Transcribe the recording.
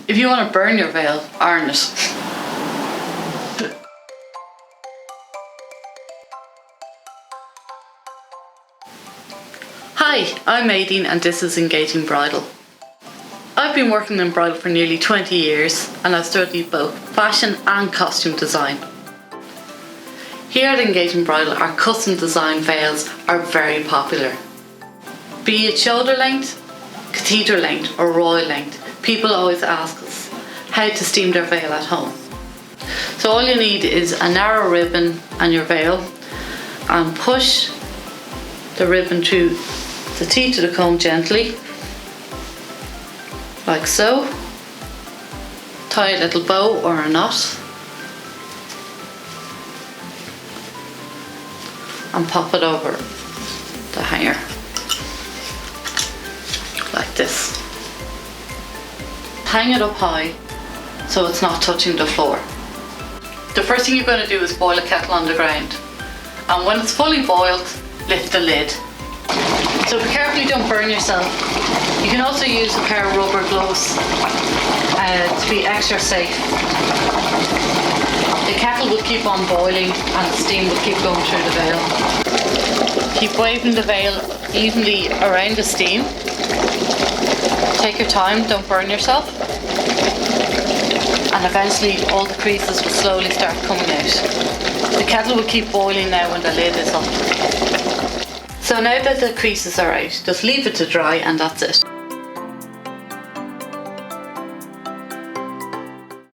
If you want to burn your veil, iron it. Hi, I'm Aideen and this is Engaging Bridal. I've been working in bridal for nearly 20 years and I've studied both fashion and costume design. Here at Engaging Bridal, our custom design veils are very popular. Be it shoulder length, cathedral length or royal length, people always ask us how to steam their veil at home. So all you need is a narrow ribbon and your veil, and push the ribbon through the teeth of the comb gently, like so. Tie a little bow or a knot and pop it over the hanger like this. Hang it up high so it's not touching the floor. The first thing you're going to do is boil a kettle on the ground, and when it's fully boiled, lift the lid. So be careful you don't burn yourself. You can also use a pair of rubber gloves to be extra safe. The kettle will keep on boiling and the steam will keep going through the veil. Keep waving the veil evenly around the steam. Take your time, don't burn yourself. And eventually all the creases will slowly start coming out. The kettle will keep boiling now when the lid is up. So now that the creases are out, just leave it to dry and that's it.